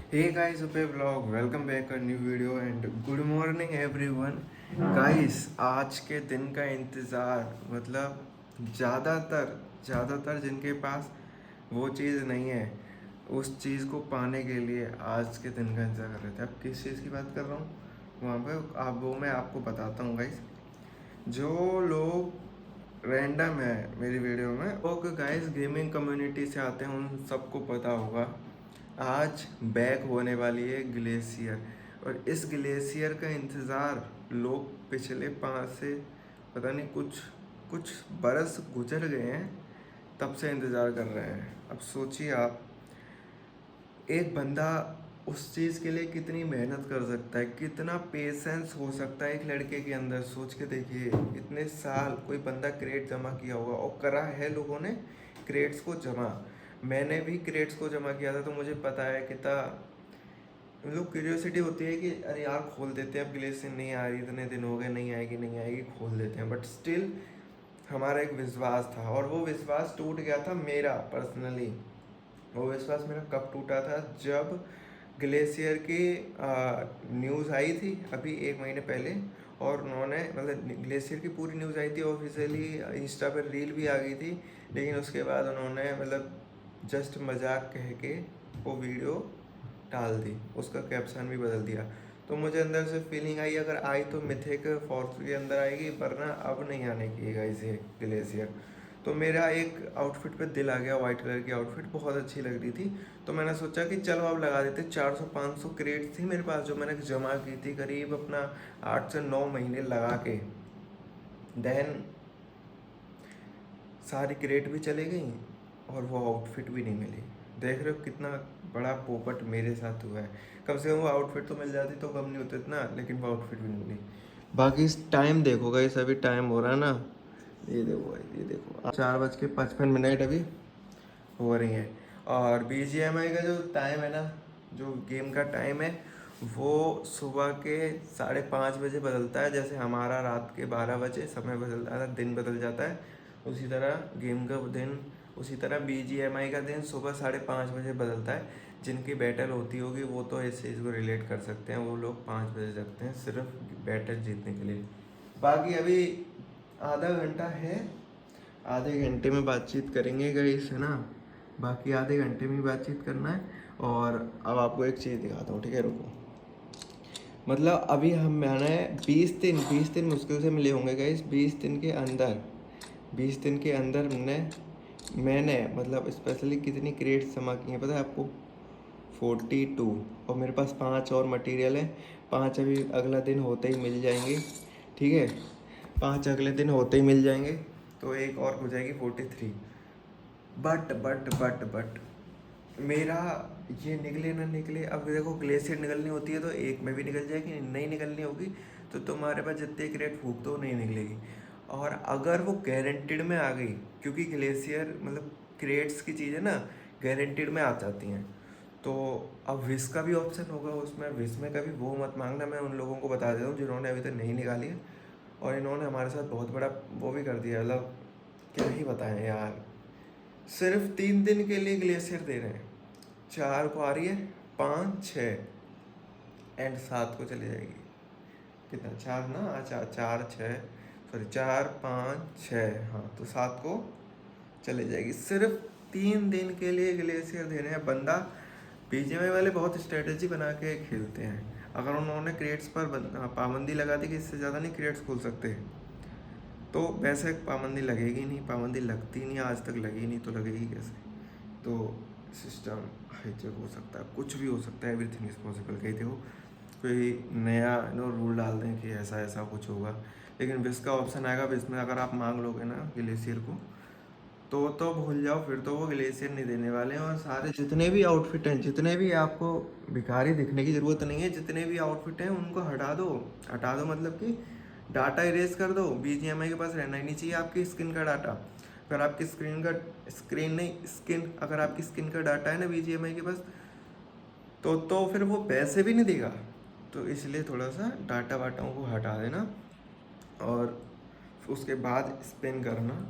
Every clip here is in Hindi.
Hey guys, Upe vlog, welcome back a new video and good morning everyone. Guys, आज के दिन का इंतज़ार मतलब ज़्यादातर जिनके पास वो चीज़ नहीं है उस चीज़ को पाने के लिए आज के दिन का इंतज़ार कर रहे थे। अब किस चीज़ की बात कर रहा हूँ वहाँ पे आप वो मैं आपको बताता हूँ गाइस। जो लोग रैंडम है मेरी वीडियो में वो गाइस गेमिंग कम्युनिटी से आते हैं उन सबको पता होगा आज बैक होने वाली है ग्लेशियर। और इस ग्लेशियर का इंतज़ार लोग पिछले 5 से पता नहीं कुछ कुछ बरस गुजर गए हैं तब से इंतज़ार कर रहे हैं। अब सोचिए आप एक बंदा उस चीज़ के लिए कितनी मेहनत कर सकता है, कितना पेशेंस हो सकता है एक लड़के के अंदर। सोच के देखिए इतने साल कोई बंदा क्रेट जमा किया होगा और करा है लोगों ने क्रेट्स को जमा। मैंने भी क्रेट्स को जमा किया था तो मुझे पता है कितना मतलब क्यूरियोसिटी होती है कि अरे यार खोल देते हैं, अब ग्लेशियर नहीं आ रही, इतने दिन हो गए, नहीं आएगी, खोल देते हैं। बट स्टिल हमारा एक विश्वास था और वो विश्वास टूट गया था मेरा पर्सनली। वो विश्वास मेरा कब टूटा था जब ग्लेशियर की न्यूज़ आई थी अभी 1 महीने पहले। और उन्होंने मतलब ग्लेशियर की पूरी न्यूज़ आई थी ऑफिशियली, इंस्टा पर रील भी आ गई थी। लेकिन उसके बाद उन्होंने मतलब जस्ट मजाक कह के वो वीडियो डाल दी, उसका कैप्शन भी बदल दिया। तो मुझे अंदर से फीलिंग आई अगर आई तो मिथिक फॉर्स के अंदर आएगी, वरना अब नहीं आने की गाइस ये ग्लेशियर। तो मेरा एक आउटफिट पे दिल आ गया, वाइट कलर की आउटफिट बहुत अच्छी लग रही थी। तो मैंने सोचा कि चलो अब लगा देते। 400-500 क्रेट थी मेरे पास जो मैंने जमा की थी करीब अपना 8 से 9 महीने लगा के। देन सारी क्रेट भी चली गई और वो आउटफिट भी नहीं मिली। देख रहे हो कितना बड़ा पोपट मेरे साथ हुआ है। कम से कम वो आउटफिट तो मिल जाती तो कम नहीं होता इतना, लेकिन वो आउटफिट भी नहीं मिली। बाकी इस टाइम देखो गाइस, अभी टाइम हो रहा है ना, ये देखो भाई, ये देखो 4:55 अभी हो रही है। और BGMI का जो टाइम है ना, जो गेम का टाइम है वो सुबह के 5:30 बजे बदलता है। जैसे हमारा रात के 12 बजे समय बदल जाता है, दिन बदल जाता है, उसी तरह गेम का दिन, उसी तरह BGMI का दिन सुबह 5:30 बजे बदलता है। जिनकी बैटल होती होगी वो तो इस चीज़ को रिलेट कर सकते हैं, वो लोग 5 बजे जगते हैं सिर्फ बैटल जीतने के लिए। बाकी अभी आधा घंटा है, आधे घंटे में बातचीत करेंगे गाइस, है ना। बाकी आधे घंटे में ही बातचीत करना है। और अब आपको एक चीज़ दिखाता हूँ, ठीक है, रुको। मतलब अभी हम मैंने 20 दिन मुश्किल से मिले होंगे गाइस। 20 दिन के अंदर मैंने मतलब स्पेशली कितनी क्रेट्स जमा की हैं पता है आपको? 42। और मेरे पास 5 और मटेरियल है। 5 अभी अगला दिन होते ही मिल जाएंगे, ठीक है। 5 अगले दिन होते ही मिल जाएंगे तो एक और हो जाएगी 43। बट मेरा ये निकले ना निकले, अब देखो ग्लेशियर निकलनी होती है तो एक में भी निकल जाएगी, नहीं निकलनी होगी तो तुम्हारे पास जितने क्रेट फूक दो नहीं निकलेगी। और अगर वो गारंटेड में आ गई, क्योंकि ग्लेशियर मतलब क्रेट्स की चीज़ें ना गारंटेड में आ जाती हैं, तो अब विश का भी ऑप्शन होगा उसमें। विश में कभी वो मत मांगना, मैं उन लोगों को बता देता हूँ जिन्होंने अभी तक नहीं निकाली है। और इन्होंने हमारे साथ बहुत बड़ा वो भी कर दिया, मतलब क्या ही बताएं यार। सिर्फ 3 दिन के लिए ग्लेशियर दे रहे हैं। 4 को आ रही है, 5, 6 एंड 7 को चली जाएगी। कितना, 4 ना, अच्छा 4, 6, सॉरी 4, 5, 6, हाँ तो 7 को चले जाएगी। सिर्फ 3 दिन के लिए ग्लेशियर दे रहे हैं। बंदा BGMI वाले बहुत स्ट्रेटेजी बना के खेलते हैं। अगर उन्होंने क्रेट्स पर पाबंदी लगा दी कि इससे ज़्यादा नहीं क्रेट्स खोल सकते, तो वैसे पाबंदी लगेगी नहीं, पाबंदी लगती नहीं, आज तक लगी नहीं तो लगेगी कैसे। तो सिस्टम हाईजेक हो सकता है, कुछ भी हो सकता है, एवरीथिंग इज़ पॉसिबल। कही थे वो कोई नया रूल डाल दें कि ऐसा ऐसा कुछ होगा, लेकिन विश का ऑप्शन आएगा। विश में अगर आप मांग लोगे ना ग्लेशियर को तो भूल जाओ, फिर तो वो ग्लेशियर नहीं देने वाले हैं। और सारे जितने भी आउटफिट हैं, जितने भी आपको भिखारी दिखने की ज़रूरत नहीं है, जितने भी आउटफिट हैं उनको हटा दो। हटा दो मतलब कि डाटा इरेज कर दो। BGMI के पास रहना ही नहीं चाहिए आपकी स्किन का डाटा। अगर आपकी स्क्रीन नहीं स्किन, अगर आपकी स्किन का डाटा है ना BGMI के पास, तो फिर वो पैसे भी नहीं देगा। तो इसलिए थोड़ा सा डाटा वाटाओं को हटा देना और उसके बाद स्पिन करना।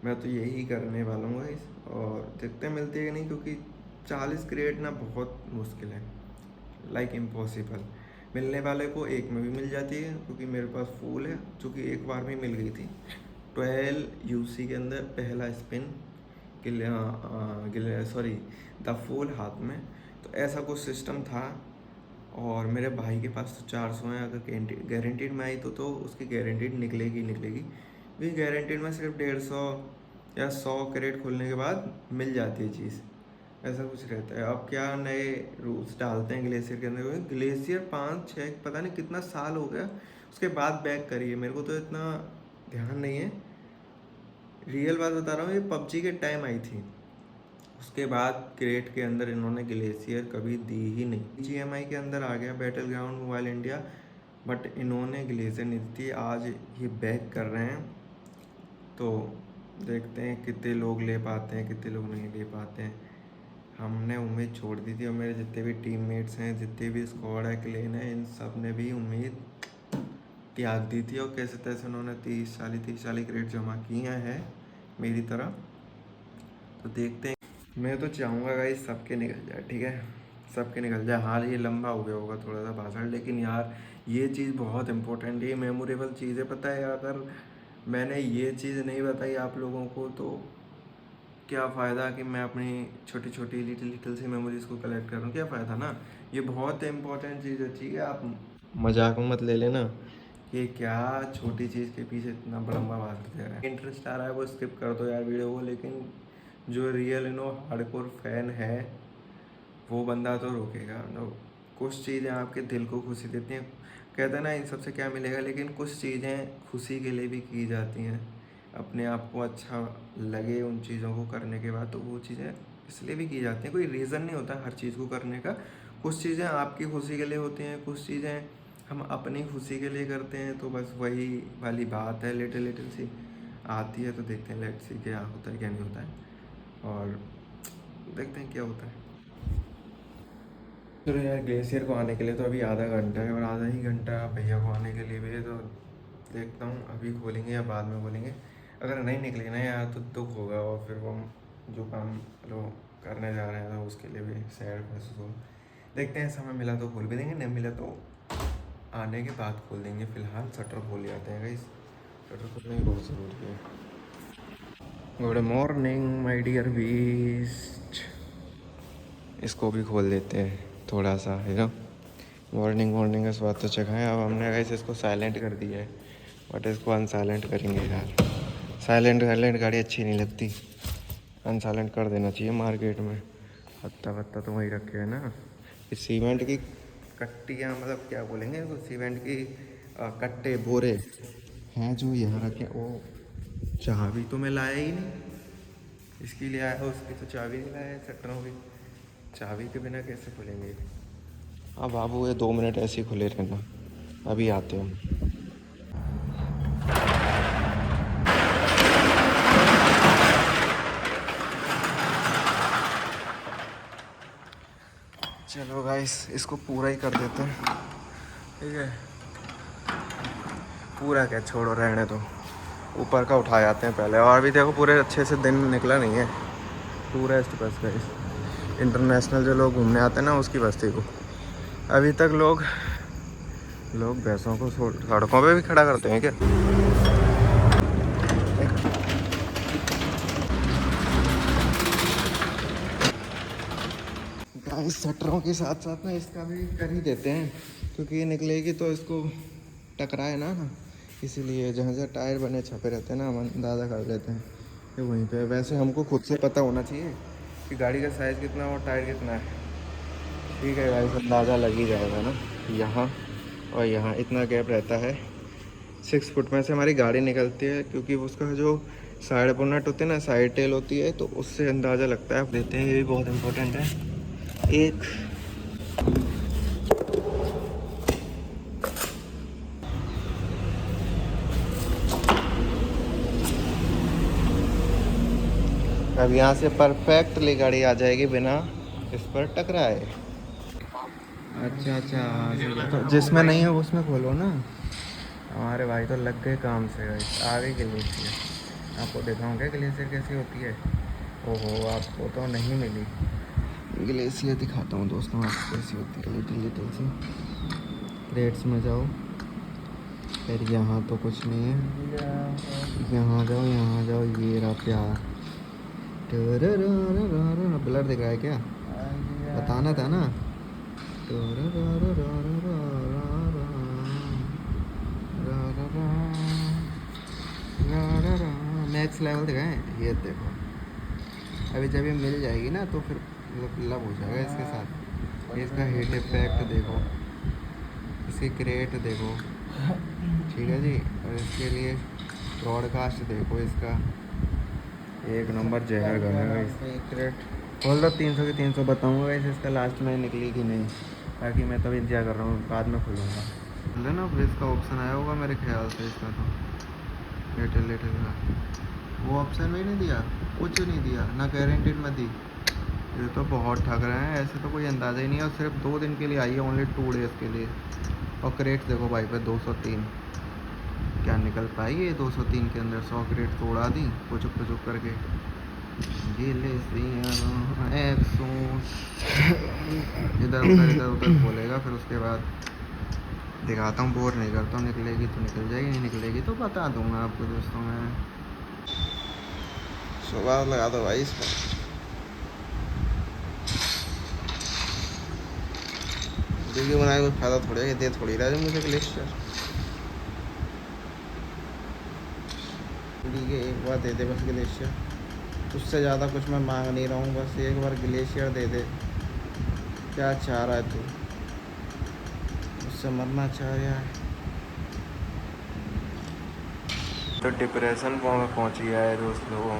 मैं तो यही करने वाला हूँ गाइस, और देखते हैं मिलती है कि नहीं, क्योंकि 40 क्रिएट ना बहुत मुश्किल है। Like impossible. मिलने वाले को एक में भी मिल जाती है, क्योंकि मेरे पास फूल है, जो कि एक बार में मिल गई थी। 12 यूसी के अंदर पहला स्पिन, सॉरी, द फूल हाथ में। तो ऐसा कुछ सिस्टम था। और मेरे भाई के पास तो 400 हैं। अगर गारंटीड में आई तो उसकी गारंटीड निकलेगी निकलेगी। भी गारंटीड में सिर्फ 150 या 100 कैरेट खोलने के बाद मिल जाती है चीज़। ऐसा कुछ रहता है। अब क्या नए रूल्स डालते हैं ग्लेशियर के अंदर। ग्लेशियर 5-6 पता नहीं कितना साल हो गया उसके बाद बैक करी है, मेरे को तो इतना ध्यान नहीं है। रियल बात बता रहा हूँ, ये पबजी के टाइम आई थी। उसके बाद क्रेट के अंदर इन्होंने ग्लेशियर कभी दी ही नहीं। जीएमआई के अंदर आ गया battle ground mobile India, but इन्होंने ग्लेशियर नहीं दी। आज ये बैक कर रहे हैं, तो देखते हैं कितने लोग ले पाते हैं, कितने लोग नहीं ले पाते हैं। हमने उम्मीद छोड़ दी थी, और मेरे जितने भी टीममेट्स हैं, जितने भी स्क्वाड है, क्लेन है, इन सब ने भी उम्मीद त्याग दी थी। और कैसे तैसे उन्होंने 30-40 क्रेट जमा किए हैं मेरी तरह। तो देखते हैं। मैं तो चाहूँगा गाइस सबके निकल जाए, ठीक है, सबके निकल जाए। हाल ये लंबा हो गया होगा थोड़ा सा भाषण, लेकिन यार ये चीज़ बहुत इंपॉर्टेंट है, ये मेमोरेबल चीज़ है। पता है, अगर मैंने ये चीज़ नहीं बताई आप लोगों को तो क्या फ़ायदा कि मैं अपनी छोटी छोटी लिटिल सी मेमोरीज़ को कलेक्ट कर रहा हूँ, क्या फ़ायदा ना। ये बहुत इंपॉर्टेंट चीज़ है, ठीक है। आप मजाक में मत ले लेना कि क्या छोटी चीज़ के पीछे इतना लंबा भाषण दे रहा है। इंटरेस्ट आ रहा है वो स्किप कर दो यार वीडियो को, लेकिन जो रियल हार्डकोर फैन है वो बंदा तो रोकेगा। तो कुछ चीज़ें आपके दिल को खुशी देती हैं। कहते हैं ना इन सबसे क्या मिलेगा, लेकिन कुछ चीज़ें खुशी के लिए भी की जाती हैं। अपने आप को अच्छा लगे उन चीज़ों को करने के बाद, तो वो चीज़ें इसलिए भी की जाती हैं। कोई रीज़न नहीं होता हर चीज़ को करने का। कुछ चीज़ें आपकी खुशी के लिए होती हैं, कुछ चीज़ें हम अपनी खुशी के लिए करते हैं। तो बस वही वाली बात है, लिटिल सी आती है। तो देखते हैं, लेट्स सी क्या होता है क्या नहीं होता है, और देखते हैं क्या होता है। चलो यार, ग्लेशियर को आने के लिए तो अभी आधा घंटा है, और आधा ही घंटा भैया को आने के लिए भी है। तो देखता हूँ अभी खोलेंगे या बाद में खोलेंगे। अगर नहीं निकले ना यार तो दुख होगा, और फिर वो जो काम लोग करने जा रहे हैं तो उसके लिए भी सैड महसूस होगा। देखते हैं, समय मिला तो खोल भी देंगे, नहीं मिला तो आने के बाद खोल देंगे। फिलहाल शटर खोल जाते हैं गाइस, शटर खोलने की बहुत ज़रूरी है। Good morning my dear beast. इसको भी खोल देते हैं थोड़ा सा, है ना। मॉर्निंग का स्वाद तो चखा है। अब हमने गाइस इसको साइलेंट कर दिया है, बट इसको अनसाइलेंट करेंगे यार। साइलेंट गाड़ी अच्छी नहीं लगती, अनसाइलेंट कर देना चाहिए। मार्केट में हत्ता वत्ता तो वही रखे है ना। इस सीमेंट की कट्टियाँ, मतलब क्या बोलेंगे वो, सीमेंट की कट्टे बोरे हैं जो यहाँ रखे। वो चाबी तो मैं लाया ही नहीं, इसकी लिए आया, उसकी तो चाबी नहीं लाया है शटरों की। चाबी के बिना कैसे खुलेंगे। हाँ बाबू, ये 2 मिनट ऐसे ही खुले रहना, अभी आते हैं हम। चलो गाइस, इसको पूरा ही कर देते हैं, ठीक है। पूरा क्या, छोड़ो रहने दो, ऊपर का उठा जाते हैं पहले। और अभी देखो पूरे अच्छे से दिन निकला नहीं है, टूरिस्ट बस गाइस, इंटरनेशनल जो लोग घूमने आते हैं ना उसकी बस्ती को। अभी तक लोग भैंसों को सड़कों पे भी खड़ा करते हैं क्या। गाइस शटरों के साथ साथ ना इसका भी कर ही देते हैं, क्योंकि ये निकलेगी तो इसको टकराए ना, इसीलिए जहाँ जहाँ टायर बने छपे रहते हैं ना, हम अंदाज़ा कर लेते हैं कि वहीं पे। वैसे हमको खुद से पता होना चाहिए कि गाड़ी का साइज़ कितना और टायर कितना है, ठीक है गाइस, अंदाज़ा लग ही जाएगा ना। यहाँ और यहाँ इतना गैप रहता है। 6 फुट में से हमारी गाड़ी निकलती है, क्योंकि उसका जो साइड बोनट होते हैं ना, साइड टेल होती है, तो उससे अंदाज़ा लगता है। देते हैं, ये भी बहुत इम्पोर्टेंट है। एक अब यहाँ से परफेक्टली गाड़ी आ जाएगी बिना इस पर टकराए। अच्छा, तो जिसमें नहीं है उसमें खोलो ना। हमारे भाई तो लग गए काम से गाइस, आ गई ग्लेशियर। आपको दिखाऊँ क्या ग्लेशियर कैसी होती है। ओहो, आपको तो नहीं मिली। ग्लेशियर दिखाता हूँ दोस्तों आपको कैसी होती है, लिटिल लिटिल सी। क्रेट्स में जाओ, फिर यहाँ तो कुछ नहीं है, यहाँ जाओ, यहाँ जाओ, ये रहा प्यार। ब्लर दिख रहा है क्या, बताना था ना। नेक्स्ट लेवल दिखाएं, ये देखो। अभी जब ये मिल जाएगी ना तो फिर लब हो जाएगा इसके साथ। इसका हीट इफेक्ट देखो, इसकी क्रेट देखो, ठीक है जी। और इसके लिए ब्रॉडकास्ट देखो, इसका एक नंबर जहर गन है। क्रेट खोल दो, 300 की 300 बताऊँगा इसे, इसका लास्ट में निकली कि नहीं, ताकि मैं तभी इंतजार कर रहा हूँ, बाद में खोलूँगा। ना इसका ऑप्शन आया होगा मेरे ख्याल से, इसका तो लिटिल लिटिल का वो ऑप्शन भी नहीं दिया, कुछ नहीं दिया ना, गारंटीड में दी। ये तो बहुत ठग रहे हैं, ऐसे तो कोई अंदाज़ा ही नहीं है। और सिर्फ 2 दिन के लिए आई है, ओनली 2 डेज़ के लिए। और क्रेट देखो भाई पे 203, क्या निकल पाई है 203 के अंदर। 100 क्रेट तोड़ा दी पुचुक पुचुक करके। इधर उधर बोलेगा, फिर उसके बाद दिखाता हूँ, बोर नहीं करता हूँ। निकलेगी तो निकल जाएगी, नहीं निकलेगी तो बता दूंगा आपको दोस्तों। मैं सुबह लगा दो भाई इस पर। वीडियो बनाने में फ़ायदा थोड़ी है, दे थोड़ी रहा है मुझे ग्लेशियर। एक बार दे दे बस ग्लेशियर, उससे ज़्यादा कुछ मैं मांग नहीं रहा हूँ, बस एक बार ग्लेशियर दे दे। क्या चाह रहा है तू, उससे मरना चाह रहा है? तो डिप्रेशन में पहुँच गया है दोस्त लोगों।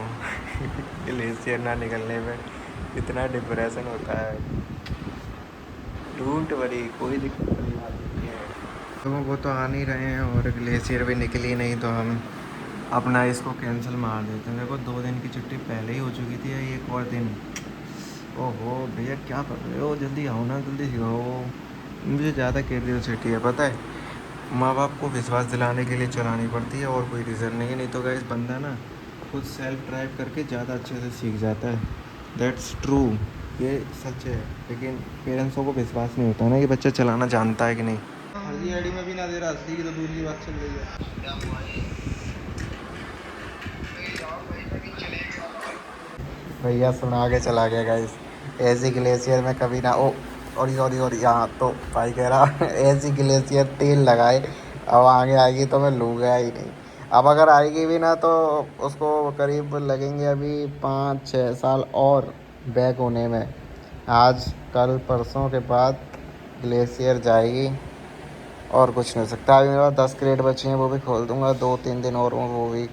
ग्लेशियर ना निकलने में इतना डिप्रेशन होता है। डोंट वरी, कोई दिक्कत नहीं आती है। लोगों को तो आ नहीं रहे हैं और ग्लेशियर भी निकली नहीं, तो हम अपना इसको कैंसिल मार देते हैं। देखो 2 दिन की छुट्टी पहले ही हो चुकी थी, एक और दिन। ओहो भैया क्या कर रहे हो, जल्दी आओ ना, जल्दी आओ। मुझे ज़्यादा क्यूरियोसिटी है, पता है। माँ बाप को विश्वास दिलाने के लिए चलानी पड़ती है, और कोई रीज़न नहीं है। नहीं तो गाइस बंदा ना खुद सेल्फ ड्राइव करके ज़्यादा अच्छे से सीख जाता है। दैट्स ट्रू, ये सच है। लेकिन पेरेंट्सों को विश्वास नहीं होता ना कि बच्चा चलाना जानता है कि नहीं। फर्जी आईडी में भी ना दे रहा, असली की तो दूर की बात चल रही है। भैया सुना के चला गया गाइस, ऐसी ग्लेशियर में कभी ना ओ। और यहाँ तो भाई कह रहा ऐसी ग्लेशियर तेल लगाए, अब आगे आएगी तो मैं लूँगा ही नहीं। अब अगर आएगी भी ना तो उसको करीब लगेंगे अभी 5-6 साल और बैक होने में। आज कल परसों के बाद ग्लेशियर जाएगी, और कुछ नहीं हो सकता। अभी मेरे पास 10 क्रेट बचे हैं, वो भी खोल दूँगा 2-3 दिन और, वो भी।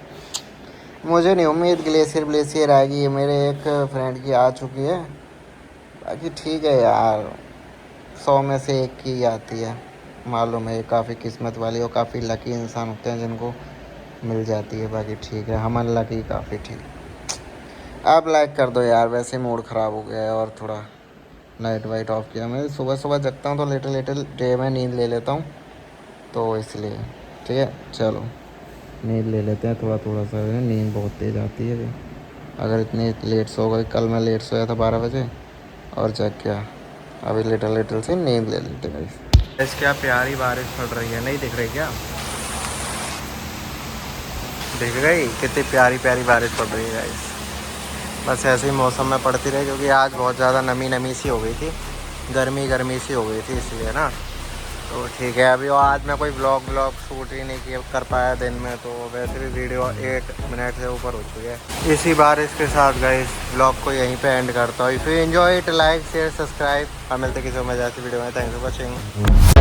मुझे नहीं उम्मीद ग्लेशियर आएगी। ये मेरे एक फ्रेंड की आ चुकी है, बाकी ठीक है यार, 100 में से 1 की आती है। मालूम है, काफ़ी किस्मत वाली और काफ़ी लकी इंसान होते हैं जिनको मिल जाती है। बाकी ठीक है, हम अनलकी काफ़ी। ठीक, आप लाइक कर दो यार, वैसे मूड ख़राब हो गया है और थोड़ा लाइट वाइट ऑफ किया। मैं सुबह सुबह जगता हूँ तो लिटिल डे में नींद ले लेता हूँ, तो इसलिए ठीक है। चलो नींद ले लेते हैं थोड़ा सा, नींद बहुत तेज़ आती है अगर इतनी लेट सो गई। कल मैं लेट सोया था 12 बजे और जग गया। अभी लिटिल से नींद ले लेते हैं। गाइस क्या प्यारी बारिश पड़ रही है, नहीं दिख रही क्या? दिख गई कितनी प्यारी प्यारी बारिश पड़ रही है गाइस। बस ऐसे ही मौसम में पड़ती रही, क्योंकि आज बहुत ज़्यादा नमी सी हो गई थी, गर्मी सी हो गई थी, इसलिए ना। तो ठीक है, अभी आज मैं कोई ब्लॉग शूट ही नहीं कर पाया दिन में, तो वैसे भी वीडियो 1 मिनट से ऊपर हो चुकी है। इसी बारिश के साथ गाइस ब्लॉग को यहीं पे एंड करता हूँ। If you enjoy it, like share subscribe. हम मिलते किसी मज़े की वीडियो में। Thanks for watching.